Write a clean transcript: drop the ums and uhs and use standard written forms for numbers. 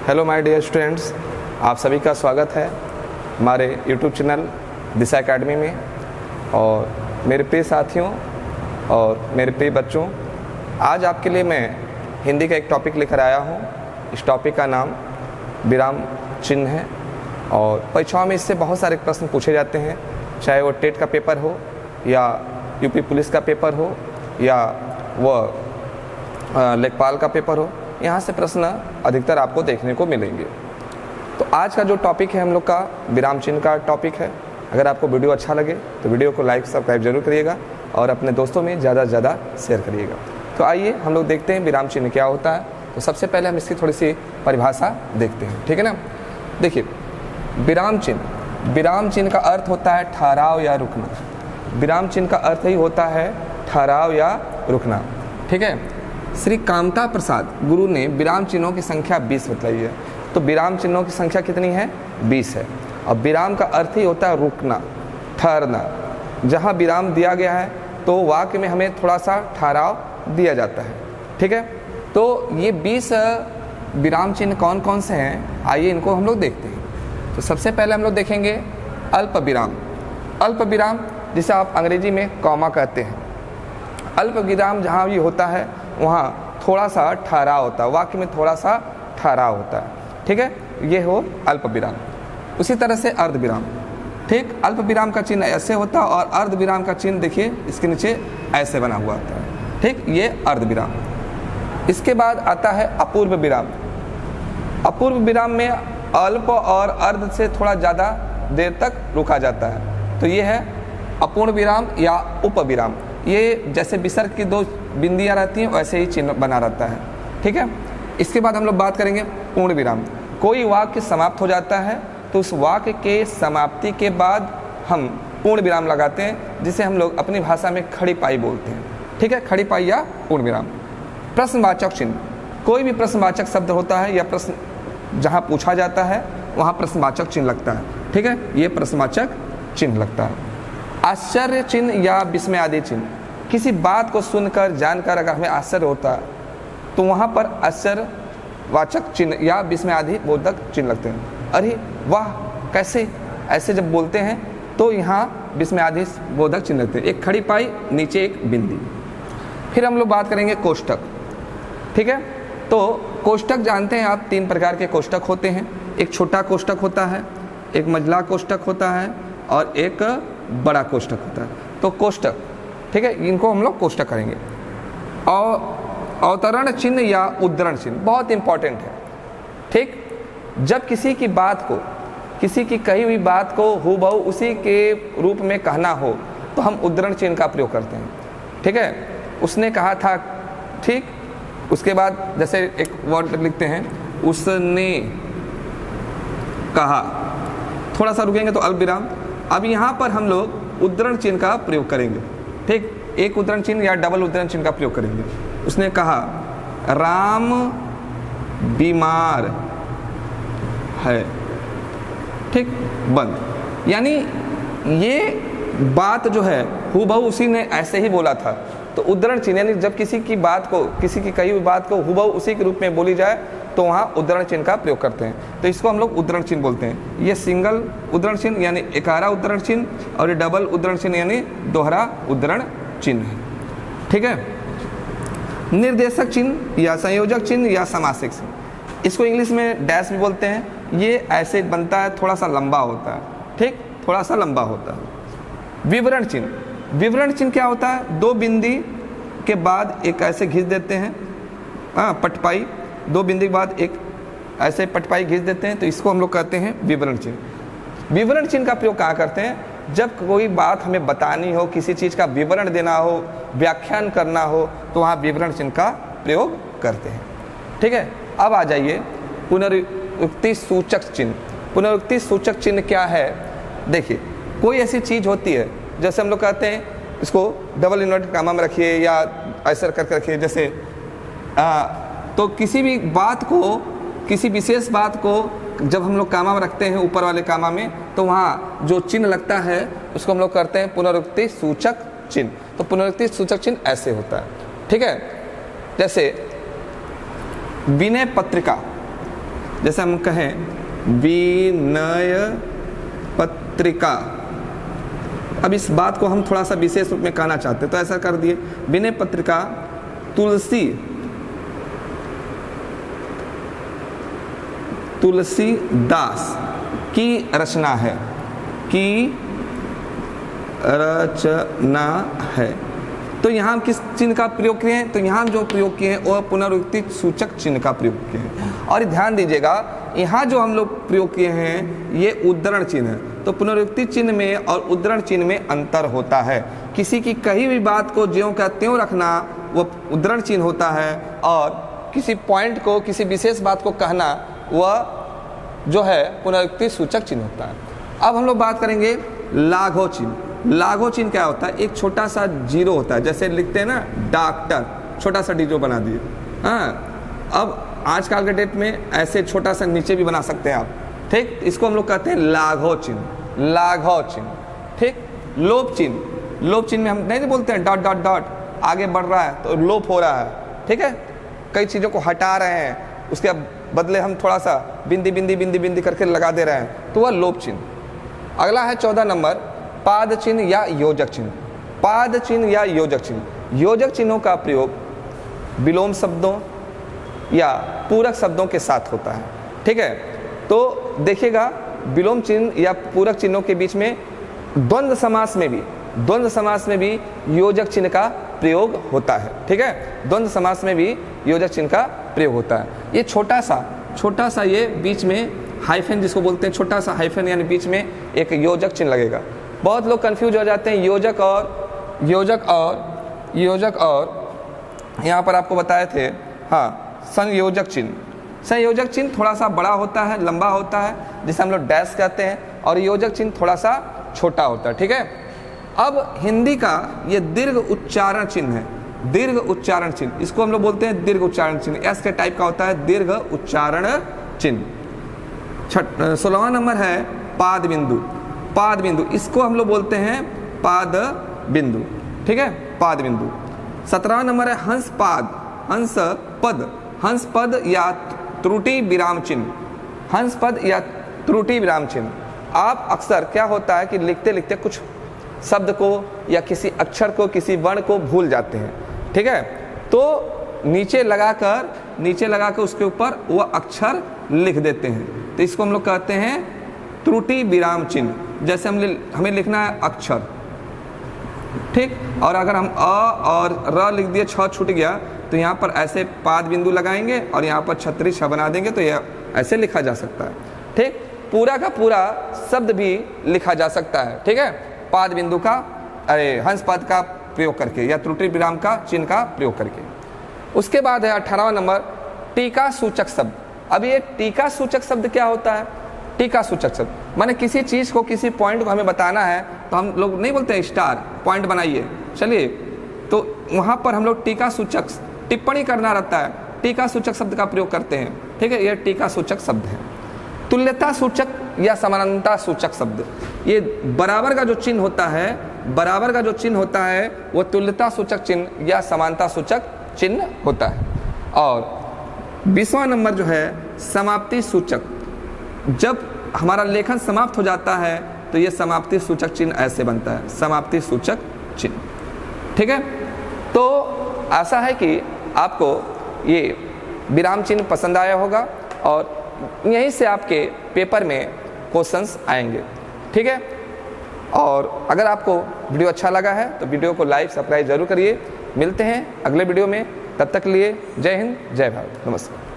Hello my dear students, आप सभी का स्वागत है हमारे यूट्यूब चैनल दिशा एकेडमी में। और मेरे प्रिय साथियों और मेरे प्रिय बच्चों, आज आपके लिए मैं हिंदी का एक टॉपिक लेकर आया हूँ। इस टॉपिक का नाम विराम चिन्ह है और परीक्षाओं में इससे बहुत सारे प्रश्न पूछे जाते हैं, चाहे वो टेट का पेपर हो या यूपी पुलिस का पेपर हो या वह लेखपाल का पेपर हो। यहाँ से प्रश्न अधिकतर आपको देखने को मिलेंगे। तो आज का जो टॉपिक है हम लोग का विराम चिन्ह का टॉपिक है। अगर आपको वीडियो अच्छा लगे तो वीडियो को लाइक सब्सक्राइब जरूर करिएगा और अपने दोस्तों में ज़्यादा से ज़्यादा शेयर करिएगा। तो आइए हम लोग देखते हैं विराम चिन्ह क्या होता है। तो सबसे पहले हम इसकी थोड़ी सी परिभाषा देखते हैं, ठीक है ना। देखिए, विराम चिन्ह का अर्थ होता है ठहराव या रुकना। विराम चिन्ह का अर्थ ही होता है ठहराव या रुकना, ठीक है। श्री कामता प्रसाद गुरु ने विराम चिन्हों की संख्या 20 बतलाई है। तो विराम चिन्हों की संख्या कितनी है? 20 है। और विराम का अर्थ ही होता है रुकना, ठहरना। जहाँ विराम दिया गया है तो वाक्य में हमें थोड़ा सा ठहराव दिया जाता है, ठीक है। तो ये 20 विराम चिन्ह कौन कौन से हैं, आइए इनको हम लोग देखते हैं। तो सबसे पहले हम लोग देखेंगे अल्प विराम। अल्प विराम जिसे आप अंग्रेजी में कॉमा कहते हैं। अल्प विराम जहाँ भी होता है वहाँ थोड़ा सा ठहराव होता है, वाक्य में थोड़ा सा ठहराव होता है, ठीक है। ये हो अल्प विराम। उसी तरह से अर्ध विराम, ठीक। अल्प विराम का चिन्ह ऐसे होता है और अर्ध विराम का चिन्ह देखिए इसके नीचे ऐसे बना हुआ होता है, ठीक। ये अर्ध विराम। इसके बाद आता है अपूर्व विराम। अपूर्व विराम में अल्प और अर्ध से थोड़ा ज़्यादा देर तक रुका जाता है। तो ये है अपूर्ण विराम या उपविराम। ये जैसे विसर्ग की 2 बिंदियाँ रहती हैं वैसे ही चिन्ह बना रहता है, ठीक है। इसके बाद हम लोग बात करेंगे पूर्ण विराम। कोई वाक्य समाप्त हो जाता है तो उस वाक्य के समाप्ति के बाद हम पूर्ण विराम लगाते हैं, जिसे हम लोग अपनी भाषा में खड़ी पाई बोलते हैं, ठीक है। खड़ी पाई या पूर्ण विराम। प्रश्नवाचक चिन्ह, कोई भी प्रश्नवाचक शब्द होता है या प्रश्न जहाँ पूछा जाता है वहाँ प्रश्नवाचक चिन्ह लगता है, ठीक है। ये प्रश्नवाचक चिन्ह लगता है। आश्चर्य चिन्ह या विस्मय आदि चिन्ह, किसी बात को सुनकर जानकर अगर हमें आश्चर्य होता है तो वहाँ पर आश्चर्यवाचक चिन्ह या विस्मय आदि बोधक चिन्ह लगते हैं। अरे वाह, कैसे, ऐसे जब बोलते हैं तो यहाँ विस्मय आदि बोधक चिन्ह लगते हैं। एक खड़ी पाई, नीचे एक बिंदी। फिर हम लोग बात करेंगे कोष्टक, ठीक है। तो कोष्टक जानते हैं आप, 3 प्रकार के कोष्टक होते हैं। एक छोटा कोष्टक होता है, एक मंझला कोष्टक होता है और एक बड़ा कोष्टक होता है। तो कोष्टक, ठीक है, इनको हम लोग कोष्टक करेंगे। और अवतरण चिन्ह या उद्धरण चिन्ह बहुत इंपॉर्टेंट है, ठीक। जब किसी की बात को, किसी की कही हुई बात को हूबहू उसी के रूप में कहना हो तो हम उद्धरण चिन्ह का प्रयोग करते हैं, ठीक है। उसने कहा था, ठीक। उसके बाद जैसे एक वर्ड लिखते हैं, उसने कहा, थोड़ा सा रुकेंगे तो अल्प विराम। अब यहाँ पर हम लोग उद्धरण चिन्ह का प्रयोग करेंगे, ठीक। एक उद्धरण चिन्ह या डबल उद्धरण चिन्ह का प्रयोग करेंगे। उसने कहा राम बीमार है, ठीक, बंद। यानी ये बात जो है हूबहू उसी ने ऐसे ही बोला था। तो उद्धरण चिन्ह यानी जब किसी की बात को, किसी की कही हुई बात को हूबहू उसी के रूप में बोली जाए तो वहाँ उद्धरण चिन्ह का प्रयोग करते हैं। तो इसको हम लोग उद्धरण चिन्ह बोलते हैं। ये सिंगल उद्धरण चिन्ह यानी एकारा उद्धरण चिन्ह और ये डबल उद्धरण चिन्ह यानी दोहरा उद्धरण चिन्ह है, ठीक है। निर्देशक चिन्ह या संयोजक चिन्ह या समासिक चिन्ह, इसको इंग्लिश में डैश भी बोलते हैं। ये ऐसे बनता है, थोड़ा सा लंबा होता है, ठीक, थोड़ा सा लंबा होता है। विवरण चिन्ह, विवरण चिन्ह क्या होता है? 2 बिंदी के बाद एक ऐसे घिस देते हैं, पटपाई, 2 बिंदी के बाद एक ऐसे पटपाई घिस देते हैं, तो इसको हम लोग कहते हैं विवरण चिन्ह। विवरण चिन्ह का प्रयोग कहाँ करते हैं? जब कोई बात हमें बतानी हो, किसी चीज़ का विवरण देना हो, व्याख्यान करना हो, तो वहाँ विवरण चिन्ह का प्रयोग करते हैं, ठीक है। अब आ जाइए पुनरुक्ति सूचक चिन्ह। पुनरुक्ति सूचक चिन्ह क्या है? देखिए, कोई ऐसी चीज़ होती है, जैसे हम लोग कहते हैं इसको डबल इन्वर्टेड कामा में रखिए या ऐसा करके रखिए, जैसे तो किसी भी बात को, किसी विशेष बात को जब हम लोग कामा में रखते हैं, ऊपर वाले कामा में, तो वहाँ जो चिन्ह लगता है उसको हम लोग करते हैं पुनरुक्ति सूचक चिन्ह। तो पुनरुक्ति सूचक चिन्ह ऐसे होता है, ठीक है। जैसे विनय पत्रिका, जैसे हम कहें विनय पत्रिका, अब इस बात को हम थोड़ा सा विशेष रूप में कहना चाहते हैं तो ऐसा कर दिए, विनय पत्रिका तुलसीदास की रचना है, की रचना है। तो यहाँ हम किस चिन्ह का प्रयोग किए हैं? तो यहाँ जो प्रयोग किए हैं वह पुनरुक्ति सूचक चिन्ह का प्रयोग किए हैं। और ध्यान दीजिएगा, यहाँ जो हम लोग प्रयोग किए हैं ये उद्धरण चिन्ह है। तो पुनरुक्ति चिन्ह में और उद्धरण चिन्ह में अंतर होता है। किसी की कही हुई बात को ज्यों का त्यों रखना वह उद्धरण चिन्ह होता है, और किसी पॉइंट को, किसी विशेष बात को कहना वह जो है पुनरुक्ति सूचक चिन्ह होता है। अब हम लोग बात करेंगे लाघव चिन्ह। लाघव चिन्ह क्या होता है? एक छोटा सा जीरो होता है, जैसे लिखते हैं ना डॉक्टर, छोटा सा जीरो बना दिए। हाँ, अब आजकल के डेट में ऐसे छोटा सा नीचे भी बना सकते हैं आप, ठीक। इसको हम लोग कहते हैं लाघव चिन्ह, लाघव चिन्ह, ठीक। लोप चिन्ह, लोप चिन्ह में हम नहीं बोलते हैं डॉट डॉट डॉट, आगे बढ़ रहा है तो लोप हो रहा है, ठीक है। कई चीज़ों को हटा रहे हैं, उसके बदले हम थोड़ा सा बिंदी बिंदी बिंदी बिंदी करके लगा दे रहे हैं, तो वह लोप चिन्ह। अगला है 14 नंबर, पाद चिन्ह या योजक चिन्ह। पाद चिन्ह या योजक चिन्ह, योजक चिन्हों का प्रयोग विलोम शब्दों या पूरक शब्दों के साथ होता है, ठीक है। तो देखिएगा, विलोम चिन्ह या पूरक चिन्हों के बीच में द्वंद्व समास में भी, द्वंद्व समास में भी योजक चिन्ह का प्रयोग होता है, ठीक है। द्वंद्व समास में भी योजक चिन्ह का प्रयोग होता है। ये छोटा सा ये बीच में हाइफन जिसको बोलते हैं, छोटा सा हाइफन यानी बीच में एक योजक चिन्ह लगेगा। बहुत लोग कंफ्यूज हो जाते हैं योजक और यहाँ पर आपको बताए थे, हाँ, संयोजक चिन्ह। संयोजक चिन्ह थोड़ा सा बड़ा होता है, लंबा होता है, जिसे हम लोग डैश कहते हैं, और योजक चिन्ह थोड़ा सा छोटा होता है, ठीक है। अब हिंदी का ये दीर्घ उच्चारण चिन्ह है, दीर्घ उच्चारण चिन्ह, इसको हम लोग बोलते हैं दीर्घ उच्चारण चिन्ह। एस के टाइप का होता है दीर्घ उच्चारण चिन्ह। 16वां नंबर है पाद बिंदु। पाद बिंदु, इसको हम लोग बोलते हैं पाद बिंदु, ठीक है, पाद बिंदु। 17वां नंबर है हंस पाद, हंस पद, हंस पद या त्रुटि विराम चिन्ह, हंस पद या त्रुटि विराम चिन्ह। आप अक्सर क्या होता है कि लिखते लिखते कुछ शब्द को या किसी अक्षर को, किसी वर्ण को भूल जाते हैं, ठीक है। तो नीचे लगाकर उसके ऊपर वह अक्षर लिख देते हैं, तो इसको हम लोग कहते हैं त्रुटि विराम चिन्ह। जैसे हमें लिखना है अक्षर, ठीक, और अगर हम अ और र लिख दिए, छ छूट गया, तो यहाँ पर ऐसे पाद बिंदु लगाएंगे और यहाँ पर छतरी छ बना देंगे, तो यह ऐसे लिखा जा सकता है, ठीक। पूरा का पूरा शब्द भी लिखा जा सकता है, ठीक है, पाद बिंदु का, हंस पद का प्रयोग करके या त्रुटि विराम का चिन्ह का प्रयोग करके। उसके बाद है 18वां नंबर टीका सूचक शब्द। अब ये टीका सूचक शब्द क्या होता है? टीका सूचक शब्द माने किसी चीज़ को, किसी पॉइंट को हमें बताना है, तो हम लोग नहीं बोलते हैं स्टार पॉइंट बनाइए, चलिए, तो वहाँ पर हम लोग टीका सूचक टिप्पणी करना रहता है, टीका सूचक शब्द का प्रयोग करते हैं, ठीक है, यह टीका सूचक शब्द है। तुल्यता सूचक या समानता सूचक शब्द, ये बराबर का जो चिन्ह होता है, बराबर का जो चिन्ह होता है वो तुल्यता सूचक चिन्ह या समानता सूचक चिन्ह होता है। और 20वां नंबर जो है समाप्ति सूचक। जब हमारा लेखन समाप्त हो जाता है तो ये समाप्ति सूचक चिन्ह ऐसे बनता है, समाप्ति सूचक चिन्ह, ठीक है। तो आशा है कि आपको ये विराम चिन्ह पसंद आया होगा और यहीं से आपके पेपर में क्वेश्चंस आएंगे, ठीक है। और अगर आपको वीडियो अच्छा लगा है तो वीडियो को लाइक सब्सक्राइब जरूर करिए। मिलते हैं अगले वीडियो में, तब तक के लिए जय हिंद, जय भारत, नमस्कार।